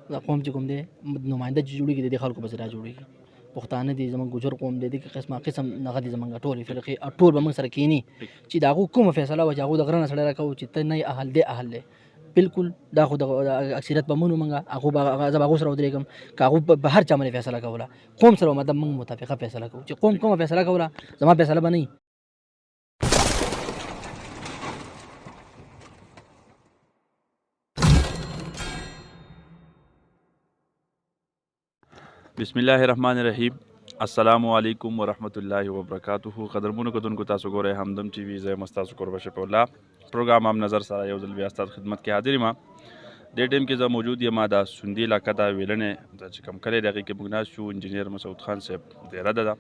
دا قوم چې کوم دی نماینده چې جوړېږي د دې خلکو په ذریعه جوړېږي. پښتانه دي زموږ ګوجر قوم دی دې کې قسم هغه دي زموږ ټولې فرقې ټول به موږ سره کښېني چې د هغو کومه فیصله وه چې هغوی د غره نه سړی راکوو چې ته نه یې اهل دی اهل دی بالکل دا خو د اکثریت به مونږ هغو به زه به هغو سره ودرېږم که هغو په هر چا باندې فیصله کوله قوم سره به مطلب موږ متفقه فیصله کوو چې قوم کومه فیصله کوله زما فیصله به نه وي. بسم الله الرحمن الرحیم. السلام علیکم ورحمۃ اللہ وبرکاتہ. قدرمنو کتونکو تاسو ګورئ همدم ټي وي. زه یم ستاسو کوربه شفیع الله. پروګرام هم نظر سره یو ځل بیا ستاسو خدمت کې حاضر یم. دې ټایم کې زه موجود یم د سوندي علاقه د ویلنې د چې کوم کلی د هغې کې موږ ناست شو. انجینیر مسعود خان صاحب ډیره ده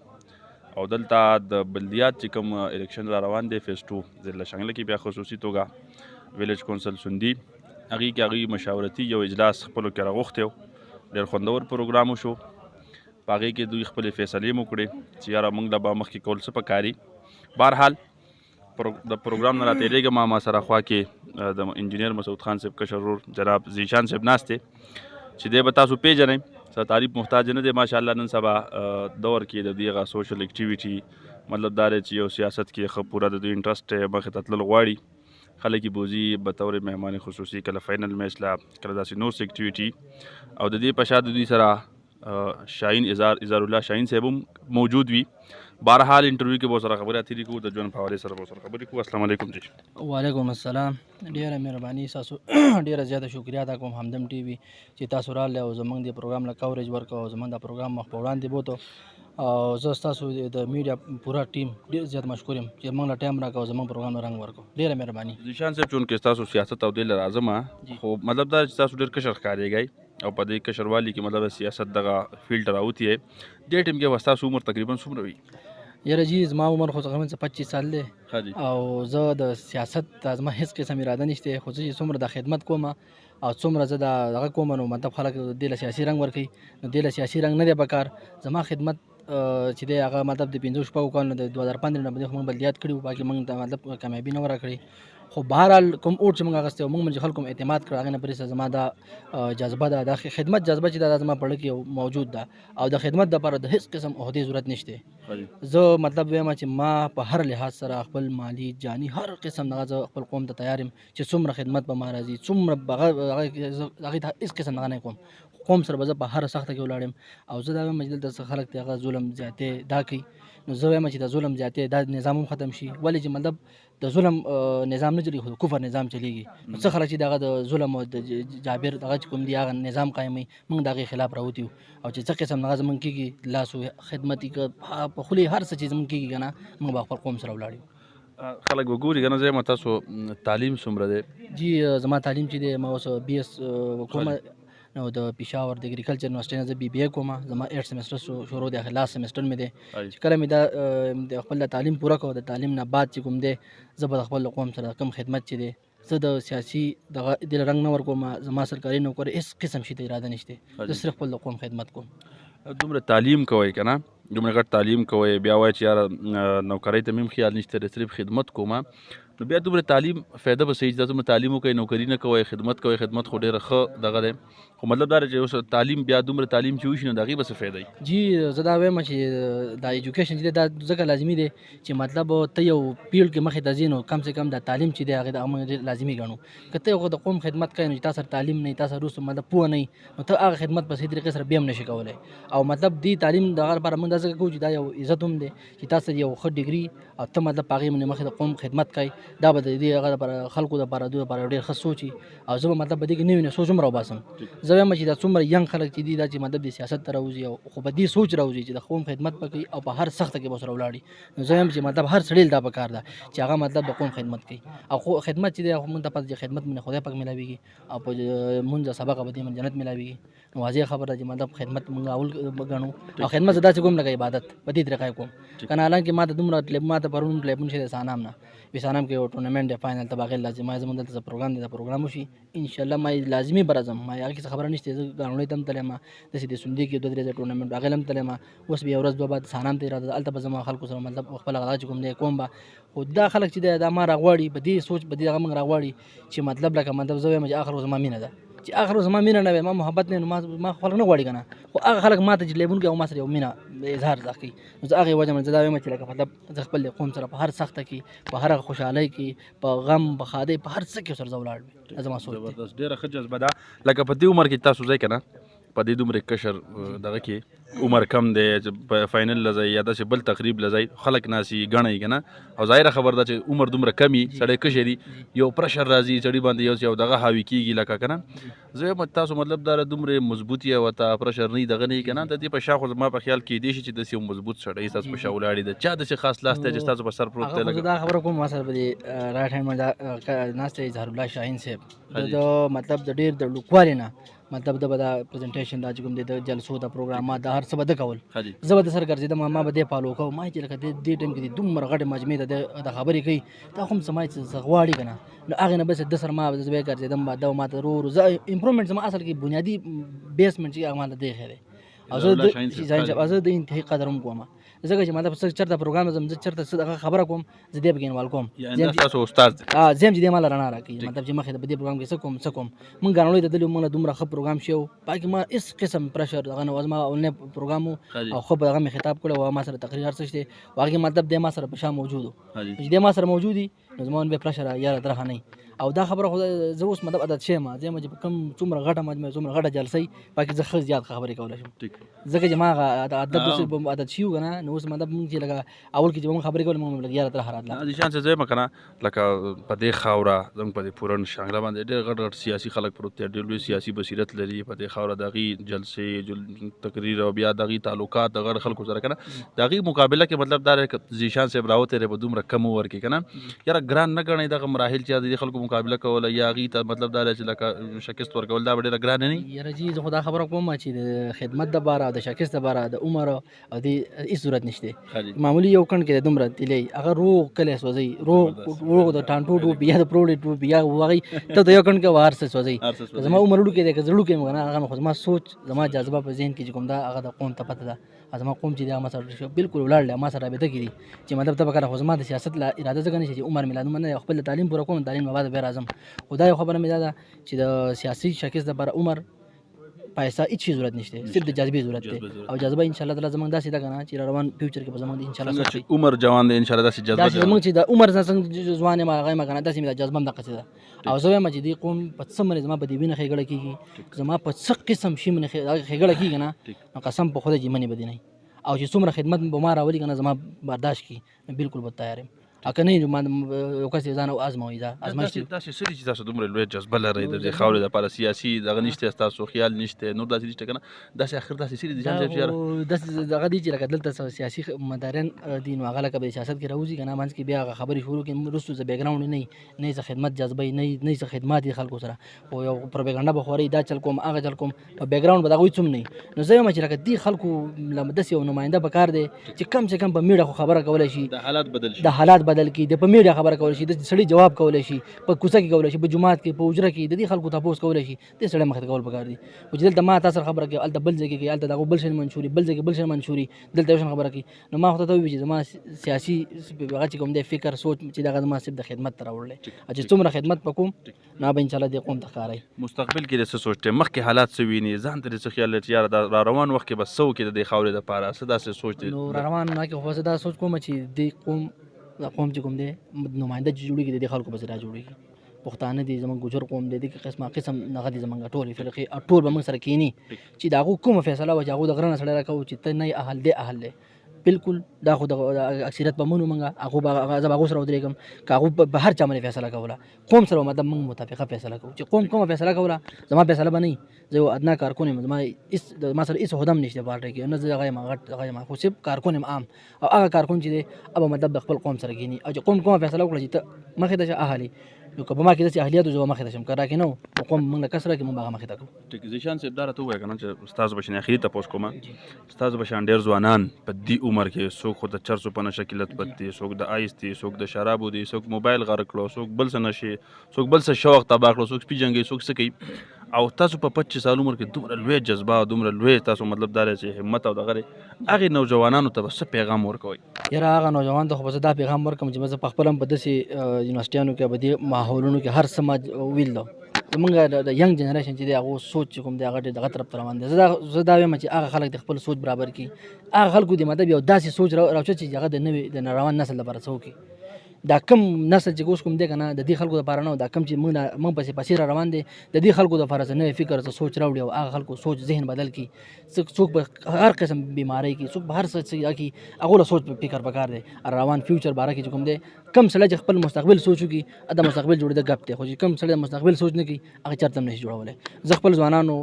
او دلته د بلدیات چې کوم الیکشن را روان دی فیز 2 ضلع شانګله کې بیا خصوصي توګه ویلیج کونسل سوندي هغې کې هغوی مشاورتي یو اجلاس خپلو کې راغوښتی و. ډېر خوندور پروګرام وشو. په هغې کې دوی خپلې فیصلې مو کړې چې یاره موږ له به مخکې کول څه پکاري. بهرحال د پروګرام نه راتېرېږم. ما سره خوا کې د انجینیر مسعود خان صاحب کشر ورور جناب ذیشان صاحب ناست دی چې دی به تاسو پیژنئ. څه تعریف محتاج نه دی ماشاءالله. نن سبا دور کې د دې هغه سوشل اکټیویټي مطلب دا دی چې یو سیاست کې ښه پوره د دوی انټرسټ مخې ته تلل غواړي. خلک یې بوځي بطور مهمان خصوصي کله فاینل میچ لا کله داسې نور څه اکټیویټي او د دې په شا د دوی سره شاهین اظهار الله شاهین صاحب هم موجود وي. بهرحال انټرویو کې به سره خبرې اترې کوو د ژوند په حوالې سره به سره خبرې کوو. السلام علیکم جی. وعلیکم السلام. ډېره مهرباني ستاسو ډېره زیاته شکریه ادا کوم همدم ټي وي چې تاسو راغلی او زموږ د پروګرام له کوریج ورکړو او زموږ د پروګرام مخ په وړاندې بوتو او زه ستاسو د میډیا پوره ټیم ډېر زیات مشکور یم چې موږ له ټایم راکړو زموږ پروګرام له رنګ ورکړو. ډېره مهرباني. ذیشان صاحب چونکې ستاسو سیاست او دې له راځم خو مطلب دا چې تاسو ډېر کشر ښکارېږئ او په دې کشروالي کې مطلب سیاست دغه فیلډ راوتی دی. دې ټایم کې به ستاسو عمر تقریبا څومره وي؟ یاره جی زما عمر خو تقریبا 25 سال دی او زه د سیاست زما هیڅ قسم اراده نشته. خو زه چې څومره د خدمت کوم او څومره زه دغه کوم نو مطلب خلک دې له سیاسي رنګ ورکوي نو دې له سیاسي رنګ نه دی پکار. زما خدمت چې دی هغه مطلب د 15 شپږو کالونو د 2015 نه باندې موږ بلدیات کړي وو. باقي موږ ته مطلب کامیابي نه ورکړي. خو بهرحال کوم اوټ چې موږ اخیستی او موږ باندې خلکو اعتماد کړی هغې نه پرېسته زما دا جذبه ده د خدمت جذبه چې دا زما په زړه کې موجود ده او د خدمت دپاره د هېڅ قسم عهدې ضرورت نشته. زه مطلب وایم چې ما په هر لحاظ سره خپل مالي جاني هر قسم دغه زه خپل قوم ته تیار یم چې څومره خدمت به ما راځي څومره هغې ته هېڅ قسم دغه نه کوم. قوم سره به زه په هره سخته کې ولاړ یم او زه دا وایم چې دلته خلک ته هغه ظلم زیاتې دا کوي نو زه وایم چې د ظلم زیاتې دا نظام هم ختم شي. ولې چې مطلب د ظلم نظام نه چلېږي خو د کفر نظام چلېږي. نو څه خلک چې دغه د ظلم او د جابر دغه چې کوم دی هغه نظام قایموي موږ د هغې خلاف راوتي یو او چې څه قسم دغه زموږ کېږي لاس خدمت یې په خولې هر څه چې زموږ کېږي که نه موږ به خپل قوم سره ولاړ یو. خلک به ګوري که نه زه تاسو تعلیم څومره دی؟ جی زما تعلیم چې دی ما اوس BS کومه نو د پېښور د اګریکلچر یونیورسټۍ نه زه BBA کوم. زما 8 سیمسټر شروع دی لاست سیمسټر مې دی چې کله مې دا د خپل تعلیم پوره کړو د تعلیم نه بعد چې کوم دی زه به د خپل قوم سره کوم خدمت چې دی زه د سیاسي دغه دې رنګ نه ورکوم. زما سرکاري نوکر هېڅ قسم شي ته اراده نشته. زه صرف خپل قوم خدمت کوم. دومره تعلیم کوئ که نه دومره غټ تعلیم کوئ بیا وایي چې یاره نوکرۍ ته مې هم خیال نشته صرف خدمت کوم نو بیا دومره تعلیم فایده به صحیح چې دومره تعلیم وکړئ نوکري نه کوئ خدمت کوئ. خدمت خو ډېره ښه دغه دی خو مطلب دا دی چې اوس تعلیم بیا دومره تعلیم چې وشي نو د هغې به څه فایده وي؟ جی زه دا وایم چې دا ایجوکیشن چې دی دا ځکه لازمي دی چې مطلب ته یو فیلډ کې مخې ته ځې نو کم سے کم دا تعلیم چې دی هغې ته موږ لازمي ګڼو. که ته یو د قوم خدمت کوې نو چې تا سره تعلیم نه وي تا سره وروسته مطلب پوهه نه وي نو ته هغه خدمت په صحیح طریقې سره بیا هم نشي کولی او مطلب دې تعلیم دغه لپاره موږ دا ځکه کوو چې دا یو عزت هم دی چې تا سره یو ښه ډګري او ته مطلب په هغې باندې مخې د قوم خدمت کوې دا به د دې هغه لپاره خلکو دپاره دوی دپاره ډېر ښه سوچ وي او زه به مطلب په دې کې نوي نه سوچ هم راوباسم. زه وایم چې دا څومره ینګ خلک چې دي دا چې مطلب د سیاست ته راوځي او خو په دې سوچ راوځي چې د قوم خدمت به کوي او په هر سخته کې به ورسره ولاړ وي. نو زه وایم چې مطلب هر سړي دا پکار ده چې هغه مطلب د قوم خدمت کوي او خدمت چې دی هغه موږ ته پته چې خدمت باندې خدای پاک میلاویږي او په مونځ سبق به دې باندې جنت میلاویږي. نو واضح خبره ده چې مطلب خدمت موږ اول ګڼو او خدمت زه داسې کوم لکه عبادت په دې طریقه کوم که نه حالانکه ما ته دومره ما ته پرون ټلیفون شوی د سانام نه وسانام کې یو ټورنمنټ دی فاینل ته به هغې لازمي زموږ دلته پروګرام دی دا پروګرام وشي انشاءالله ما لازمي به راځم. ما هغې څه خبره نشته. زه ګاونډۍ ته هم تللی یم داسې د سوندي کې 2-3 ځایه ټورنمنټ هغې له هم تللی یم. اوس به یو ورځ دوه بعد سانام ته اراده ده هلته به زما خلکو سره مطلب خپل هغه چې کوم دی کوم به خو دا خلک چې دی دا ما راغواړي په دې سوچ په دې هغه موږ راغواړي چې مطلب لکه مطلب زه وایم چې آخر زما مینه ده چې هغه زما مینه نه وي ما محبت نه ما خلک نه غواړي که نه خو هغه خلک ما ته چې لیبونکي او ما سره یو مینه اظهار کوي نو زه هغې وجه باندې زه دا وایم چې لکه مطلب زه خپل قوم سره په هر سخته کې په هر خوشحالۍ کې په غم په ښادۍ په هر څه کې سره زه ولاړ وي دا زما سوچ دی. زبردست ډېره ښه جذبه ده. لکه په دې عمر کې تاسو ځئ که نه په دې دومره کشر دغه کې عمر کم دی چې په فاینل له ځئ یا داسې بل تقریب له ځئ خلک ناسي ګڼئ که نه او ظاهره خبر ده چې عمر دومره کم وي سړی کشر یو پرشر راځي سړي باندې یو دغه حاوي کېږي لکه که نه زه وایم تاسو مطلب دا دومره مضبوط یې او ته پرشر نه دغه نه یي که نه د دې په شا خو زما په خیال کېدی شي چې داسې یو مضبوط سړی ستاسو په شا ولاړ دی چا داسې خاص لاس دی چې ستاسو په سر پروت دی. دا خبره کوم ما سره په دې رایټ هینډ باندې ناست دی اظهار الله شاهین صاحب د مطلب د ډېر د لوکوالي نه مطلب د به دا پرزنټیشن دا چې کوم دی د جلسو د پروګرامات دا هر څه به ده کول زه به د سره ګرځېدم ما به دې فالو کوم ما چې لکه دې ټایم کې دې دومره غټې مجموعې د خبرې کوي دا خو هم څه ما چې څه غواړي که نه نو هغې نه بس د سره ما زه به یې ګرځېدم دا ما ته ورو زه امپرومنټ زما اصل کې بنیادي بیسمنټ چې هغه ما ته دی ښی دی او زه د انتهایي قدر هم کوم ځکه چې مطلب څه چېرته پروګرام ځم زه چېرته څه دغه خبره کوم زه دې پکې انوالو کوم تاسو استاد دی زه هم چې دې ما له رڼا راکوي مطلب چې مخې ته په دې پروګرام کې څه کوم مونږ ګانړۍ ته تللي موږ له دومره ښه پروګرام شوی و په کې ما هېڅ قسم پرشر دغه نه و زما اولنی پروګرام و او ښه په هغه مې خطاب کړی و ما سره تقریر هر څه شته و هغې مطلب دی ما سره په شا موجود و چې دی ما سره موجود وي نو زما بیا پرشر یاره درخه نه او دا خبره خو زه اوس مطلب عادت شوی یم زه یم چې کوم څومره غټه مجموعه څومره غټه جلسه وي په کې زه ښه زیات خبرې کولی شم ځکه چې ما هغه عادت عادت شوي که نه نو اوس مطلب مونږ چې لکه اول کې چې مونږ خبرې کولې مونږ لږ یاره درخه راتله ذیشان صاحب زه یم که نه لکه په دې خاوره زموږ په دې پورن شانګله باندې ډېر غټ غټ سیاسي خلک پروت دي ډېر لوی سیاسي بصیرت لري په دې خاوره د هغې جلسې تقریر او بیا د هغې تعلقات د غټ خلکو سره که نه د هغې مقابله کې مطلب دا دی ذیشان صاحب راوتلی په دومره کم عمر کې که نه یاره ګران نه ګڼئ دغه مراحل چې د دې خلکو مقابله کوله یا هغې ته مطلب دا دی چې لکه شکست ورکول دا به ډېره ګرانه نه وي. یاره جي زه خو دا خبره کوم چې د خدمت دپاره او د شکست دپاره د عمر او د هېڅ صورت نشته معمولي یو کڼ کې د دومره تیلی هغه روغ کلی سوځوي روغ د ټانټو ټوپ یا د پروړې ټوپ یا هغې ته د یو کڼ کې هر څه سوځوي زما عمر وړوکی دی که زه وړوکی یم که نه هغه خو زما سوچ زما جذبه په ذهن کې چې کوم دا هغه د قوم ته پته ده زما قوم چې دی هغه ما سره بلکل ولاړ دی ما سره رابطه کې دي چې مطلب ته به کله خو زما د سیاست اراده ځکه نشته چې عمر مې لا دومره نه خپل تعلیم پوره کوم تعلیم نه بعد بیا راځم خو دا یو خبره مې دا ده چې د سیاسي شکست دپاره عمر پیسه هیڅ شي ضرورت نشته صرف د جاذبې ضرورت دی او جاذبه ان شاء الله تعالی زمونږ داسې ده که نه چې را روان فیوچر کې به زمونږ ان شاء الله چې عمر جوان دی ان شاء الله داسې جذبه داسې زمونږ چې د عمر نه څنګه ځوان یم هغه یم که نه داسې مې دا جذبه هم دقسې ده او زه وایم چې دې قوم په څه باندې زما په دې وینه ښېګړه کېږي زما په څه قسم شي باندې ښېګړه کېږي نه نو قسم په خدای چې منې به دې نه او چې څومره خدمت به ما راولي که نه زما برداشت کړي نو بلکل به تیار یم او که نه ما یو کس ځان وازموي دا ازمایښت داسې څه دي چې تاسو دومره لویه جذبه لرئ د دې خاورې دپاره سیاسي دغه نشته ستاسو خیال نشته نور داسې نشته که نه داسې اخر داسې څه دي ځان صاحب چې یاره داسې دغه دي چې لکه دلته سیاسي مداریان دي نو هغه لکه به د سیاست کې راوځي که نه منځ کې بیا هغه خبرې شروع کړي وروستو زه بیکګراونډ نه څه خدمت جذبه نه څه خدمات دي خلکو سره خو یو پروپاګانډا به خورئ دا چل کوم هغه چل کوم په بیکګراونډ به د هغوی څه هم نه وي نو زه وایم چې لکه دې خلکو داسې یو نماینده پکار دی چې کم سے کم په میډیا خو خبره کولی شي د حالات بدل شي د حالات بدل کړي د په میډیا خبره کولی شي د سړي جواب کولی شي په کوڅه کې کولی شي په جومات کې په حجره کې د دې خلکو تپوس کولی شي دې سړی مخې ته کول پکار دي خو چې دلته ما تا سره خبره کوي هلته بل ځای کې کوي هلته د هغو بل شی منشوري بل ځای کې بل شی منشوري دلته یو شان خبره کوي نو ما خو ته ووایي چې زما سیاسي هغه چې کوم دی فکر سوچ چې دغه زما صرف د خدمت ته راوړلی چې څومره خدمت به کوم نو به انشاءالله دې قوم ته ښکاری مستقبل کې د څه سوچ دی مخکې حالات څه ویني ځان ته دې څه خیال لري چې یاره دا را روان وخت کې به څه وکړي د دې خاورې دپاره څه داسې سوچ دی نو را روان نه کې خو زه دا سوچ کوم چې دې قوم دا قوم چې کوم دی نماینده چې جوړېږي د دې خلکو پسې را جوړېږي پښتانه دي زموږ ګوجر قوم دی دې قسمه قسم هغه دي زموږ ټولې فرقې ټول به موږ سره کښېني چې د هغو کومه فیصله وه چې هغو د غره نه سړی راکوو چې ته نه یې اهل دی اهل دی بلکل دا خو د اکثریت به منو موږ هغو به زه به هغو سره ودرېږم که هغو په هر چا باندې فیصله کوله قوم سره مطلب موږ متفقه فیصله کوو چې قوم کومه فیصله کوله زما فیصله به نه زه یو ادنا کارکون یم ما سره هېڅ عهده هم نشته پارټۍ کې نه زه هغه یم غټ هغه یم خو صرف کارکون یم عام او هغه کارکون چې دی هغه مطلب د خپل قوم سره کښېني او چې قوم کومه فیصله وکړه چې ته مخې ته شه اهلي نو که په ما کې داسې اهلیت و زه به مخې ته شم که راکې نه و قوم موږ له کس راکړي موږ به هغه مخې ته کړو ټیک ذیشان صاحب دا راته ووایه که نه چې ستاسو به شان اخري تپوس کوم ستاسو به شان ډېر ځوانان په دې عمر کې څوک خو د چرسو په نشه کې لت پت دي څوک د آیس دي څوک د شرابو دي څوک موبایل غرق کړو څوک بل څه نشي څوک بل څه شوق تباه کړو څوک سپي جنګوي څوک څه کوي او تاسو په 25 سال عمر کې دومره لوی جذبه او دومره لوی تاسو مطلب دا چې همت او دغه هغې نوجوانانو ته به څه پیغام ورکوئ یاره هغه نوجوان ته خو به زه دا پیغام ورکړم چې زه په خپله هم په داسې یونیورسټیانو کې په دې ماحولونو کې هر څه ما ویل ده زمونږ د ینګ جنریشن چې دی هغه سوچ چې کوم دی هغه ډېر دغه طرف ته روان دی. زه دا وایم چې هغه خلک د خپل سوچ برابر کړي، هغه خلکو د مطلب یو داسې سوچ راوچت چې هغه د نوې د روان نسل لپاره څه وکړي. دا کم نسل چې اوس کوم دی که نه د دې خلکو لپاره نه، دا کم چې موږ پسې را روان دی د دې خلکو لپاره څه نوی فکر څه سوچ راوړي او هغه خلکو سوچ ذهن بدل کړي. څوک به هر قسم بیماری کړي، څوک به هر څه کړي، هغه له سوچ فکر پکار دی. روان فیوچر باره کې چې کوم دی کم سړی چې خپل مستقبل سوچ وکړي د مستقبل جوړېده ګپ دی، خو چې کم سړی د مستقبل سوچ نه کوي هغه چېرته هم نشي جوړولی. زه خپل ځوانانو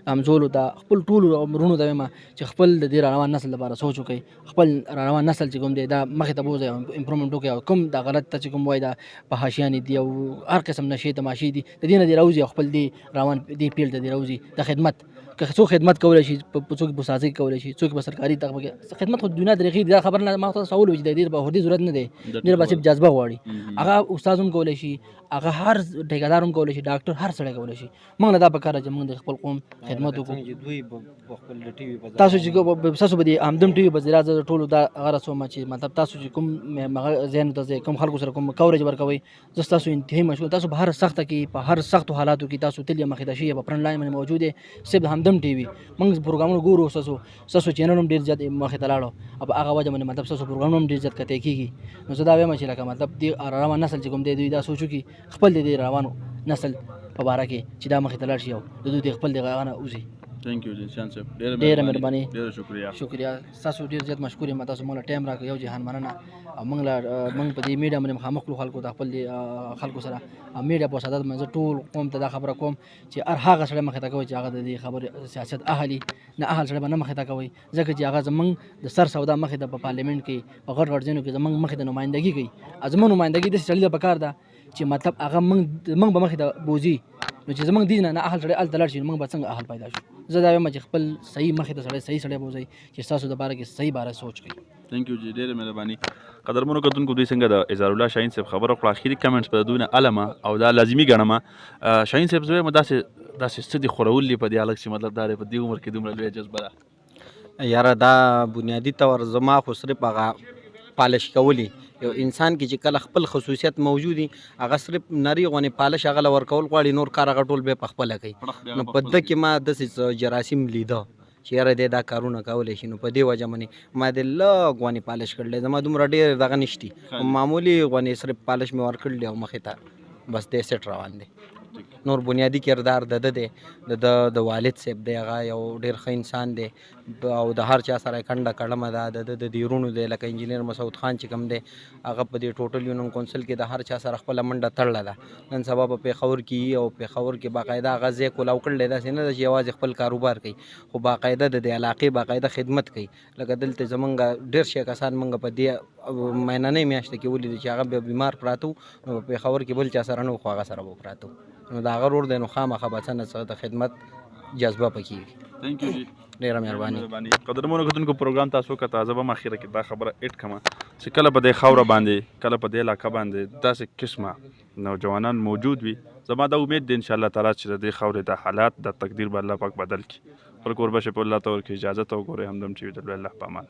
همزولو ته خپل ټولو وروڼو ته وایم چې خپل د دې روان نسل لپاره سوچ وکړئ، خپل روان نسل چې کوم دی دا مخې ته بوځئ او امپرومنټ وکړئ او کوم دا غلط ته چې کوم وایي دا فحاشیانې دي او هر قسم نشې تماشې دي د دې نه دې راوځي او خپل دې روان دې فیلډ ته دې راوځي. د خدمت که څوک خدمت کولی شي، څوک به سازي کولی شي، څوک به سرکاري طبقه کې خدمت خو دنیا طریقې دا خبر نه ما تاسو سوال وي د دې به هدي ضرورت نه دی، ډېر به صرف جذبه غواړي. هغه استاد هم کولی شي، هغه هر ټیکادار هم کولی شي، ډاکټر هر سړی کولی شي. موږ نه دا پکار چې موږ د خپل قوم خدمت وکړو. تاسو چې تاسو به د همدم ټي وي په ذریعه زه ټولو دا هغه رسوم چې مطلب تاسو چې کوم ذهنو ته کوم خلکو سره کوم کوریج ورکوئ، زه ستاسو انتهایي مشکور. تاسو په هر سخته کې په هر سختو حالاتو کې تاسو تل مخې ته شئ، په فرنټ لاین باندې موجود یې. صرف همدم ټي وي موږ پروګرامونه ګورو، ستاسو چینل هم ډېر زیات مخې ته لاړو او په هغه وجه باندې مطلب ستاسو پروګرامونه هم ډېر زیات کتې کېږي. نو زه دا وایم چې لکه مطلب دې روان نسل چې کوم دی دوی دا سوچ وکړي خپل د دې روان نسل په باره کې چې دا مخې ته لاړ شي او د دوی د خپل د هغه نه وځي. ثانک یو جی شان صاحب، ډېره مهرباني، ډېره شکریہ. ستاسو ډېر زیات مشکور یم، تاسو موږ له ټایم راکړ. یو جهان مننه. او موږ په دې میډیا باندې مخامخ کړو خلکو ته خپل خلکو سره میډیا په صدد باندې ټول قوم ته دا خبره کوم چې هر هغه سړی مخې ته کوي چې هغه د دې خبرې سیاست اهلي نه اهل سړی به نه مخې ته کوي، ځکه چې هغه زموږ د سر سودا مخې ته په پارلیمنټ کې په غټ غټ ځایونو کې زموږ مخې ته نمایندګي کوي. زموږ نمایندګي داسې سړي ته پکار ده چې مطلب هغه موږ به مخې ته بوځي، نو چې زموږ دین نه اهل سړی هلته لاړ شي موږ به څنګه اهل پیدا شو. زه دا وایم چې خپل صحیح مخې ته صحیح سړی بوځئ چې ستاسو د باره کې صحیح باره سوچ کوي. ثانک یو جی، ډېره مهرباني. قدرمنو کتونکو دوی څنګه د اظهار الله شاهین صاحب خبره وکړه، اخري کمنټس په دوی نه علمه او دا لازمي ګڼمه. شاهین صاحب زه وایم داسې څه دي خورولي په دې هلک چې مطلب دا دی په دې عمر کې دومره لویه جذبه ده. یاره دا بنیادي طور زما خو صرف هغه پالش کولی یو انسان کې چې کله خپل خصوصیت موجودي هغه صرف نری غونې پالش هغه له ورکول غواړي، نور کار هغه ټول بیا په خپله کوي. نو په ده کې ما داسې جراثیم لیده چې یاره دی دا کارونه کولی شي، نو په دې وجه باندې ما د لږ غونې پالش کړلی، زما دومره ډېر دغه نشتي، معمولي غونې صرف پالش مې ورکړلی او مخې ته بس دی سیټ روان دی. نور بنیادی کردار د ده دی، د والد صاحب دی، هغه یو ډېر ښه انسان دی او د هر چا سره کنډه کړمه ده. د دې وروڼو دی لکه انجینیر مسعود خان چې کوم دی هغه په دې ټوټل یونین کونسل کې د هر چا سره خپله منډه تړله ده. نن سبا په پېښور کې او پېښور کې باقاعده هغه ځای کولاو کړلی، داسې نه ده چې یوازې خپل کاروبار کوي خو باقاعده د دې علاقې باقاعده خدمت کوي. لکه دلته زمونږ ډېر شي کسان مونږ په دې میننۍ میاشته کې ولیدل چې هغه بیا بیمار پراته وو، نو په پېښور کې بل چا سره نه و خو هغه سره به پراته وو. نو د هغه رور دی نو خامخا به څه نه څه د خدمت جذبه پکې وي. ثانک یو جی، ډېره مهرباني. قدرمنو کتونکو پروګرام تاسو که تازه به اخیره کې دا خبره اډ کړمه چې کله په دې خاوره باندې کله په دې علاقه باندې داسې قسمه نوجوانان موجود وي، زما دا امید دی انشاءالله تعالی چې د دې خاورې د حالات د تقدیر به الله پاک بدل کړي. پر کور بشه په الله ته ورکړي. اجازه ته وګورئ همدم ټي وي. د الله په امان.